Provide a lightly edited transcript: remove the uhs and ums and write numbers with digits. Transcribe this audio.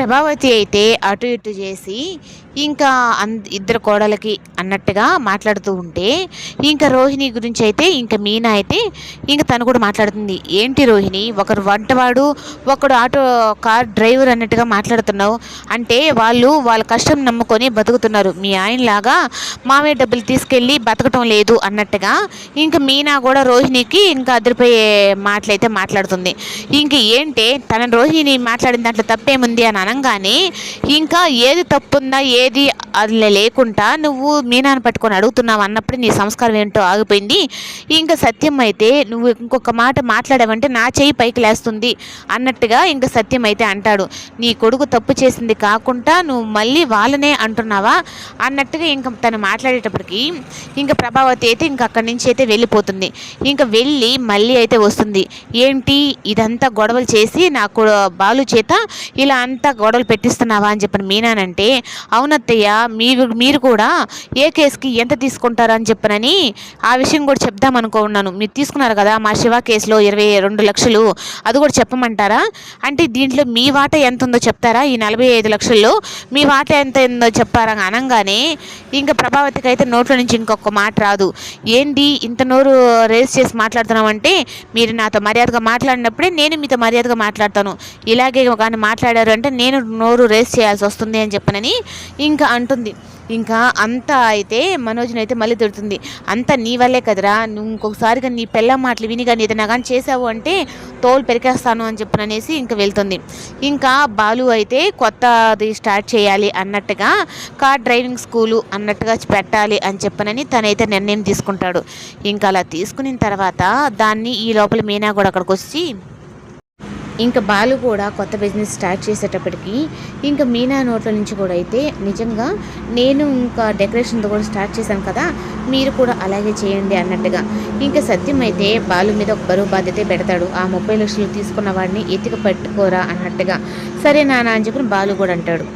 ప్రభావతి అయితే అటు ఇటు చేసి ఇంకా ఇద్దరు కోడలకి అన్నట్టుగా మాట్లాడుతూ ఉంటే, ఇంకా రోహిణి గురించి అయితే ఇంకా మీనా అయితే ఇంకా తను కూడా మాట్లాడుతుంది. ఏంటి రోహిణి, ఒకరు వంటవాడు ఒకడు కార్ డ్రైవర్ అన్నట్టుగా మాట్లాడుతున్నావు. అంటే వాళ్ళు వాళ్ళ కష్టం నమ్ముకొని బతుకుతున్నారు, మీ ఆయనలాగా మామే డబ్బులు తీసుకెళ్ళి బతకటం లేదు అన్నట్టుగా ఇంకా మీనా కూడా రోహిణికి ఇంకా అదిరిపోయే మాటలైతే మాట్లాడుతుంది. ఇంక ఏంటి తన రోహిణి మాట్లాడిన దాంట్లో తప్పేముంది అని అనగానే ఇంకా ఏది తప్పుందా ఏది అది లేకుండా నువ్వు మీనాను పట్టుకొని అడుగుతున్నావు అన్నప్పుడు నీ సంస్కారం ఏంటో ఆగిపోయింది. ఇంకా సత్యం అయితే నువ్వు ఇంకొక మాట మాట్లాడావంటే నా చెయ్యి పైకి లేస్తుంది అన్నట్టుగా ఇంకా సత్యం అయితే అంటాడు. నీ కొడుకు తప్పు చేసింది కాకుండా నువ్వు మళ్ళీ వాళ్ళనే అంటున్నావా అన్నట్టుగా ఇంకా తను మాట్లాడేటప్పటికి ఇంకా ప్రభావతి అయితే ఇంకా అక్కడి నుంచి అయితే వెళ్ళిపోతుంది. ఇంకా వెళ్ళి మళ్ళీ అయితే వస్తుంది. ఏంటి ఇదంతా గొడవలు చేసి నాకు బాలు చేత ఇలా అంతా గొడవలు పెట్టిస్తున్నావా అని చెప్పిన మీనానంటే, అవునత్తయ్య మీరు కూడా ఏ కేసుకి ఎంత తీసుకుంటారా అని చెప్పనని ఆ విషయం కూడా చెప్దాం అనుకున్నాను. మీరు తీసుకున్నారు కదా మా శివ కేసులో 22 లక్షలు, అది కూడా చెప్పమంటారా? అంటే దీంట్లో మీ వాటా ఎంత ఉందో చెప్తారా? ఈ 45 లక్షల్లో మీ వాటా ఎంత ఉందో చెప్పారా అనగానే ఇంకా ప్రభావతికి అయితే నోట్లో నుంచి ఇంకొక మాట రాదు. ఏంటి ఇంత నోరు రేస్ చేసి మాట్లాడుతున్నామంటే, మీరు నాతో మర్యాదగా మాట్లాడినప్పుడే నేను మీతో మర్యాదగా మాట్లాడతాను, ఇలాగే కానీ మాట్లాడారు అంటే నేను నోరు రేస్ చేయాల్సి వస్తుంది అని చెప్పనని ఇంకా అంటుంది. ఇంకా అంతా అయితే మనోజ్ని అయితే మళ్ళీ తిడుతుంది. అంతా నీ వల్లే కదరా, నువ్వు ఇంకొకసారిగా నీ పిల్ల మాటలు విని కానీ ఏదైనా కానీ చేసావు అంటే తోలు పెరికేస్తాను అని చెప్పననేసి ఇంకా వెళ్తుంది. ఇంకా బాలు అయితే కొత్తది స్టార్ట్ చేయాలి అన్నట్టుగా కార్ డ్రైవింగ్ స్కూలు అన్నట్టుగా పెట్టాలి అని చెప్పనని తనైతే నిర్ణయం తీసుకుంటాడు. ఇంకా అలా తీసుకున్న తర్వాత దాన్ని ఈ లోపల మీనా కూడా అక్కడికి వచ్చి ఇంకా బాలు కూడా కొత్త బిజినెస్ స్టార్ట్ చేసేటప్పటికి ఇంకా మీనా నోట్ల నుంచి కూడా అయితే నిజంగా నేను ఇంకా డెకరేషన్తో కూడా స్టార్ట్ చేశాను కదా, మీరు కూడా అలాగే చేయండి అన్నట్టుగా ఇంకా సత్యం అయితే బాలు మీద ఒక బరువు బాధ్యత పెడతాడు. ఆ 30 లక్షలు తీసుకున్న వాడిని ఎతికి పట్టుకోరా అన్నట్టుగా. సరే నాన్న అని చెప్పి బాలు కూడా అంటాడు.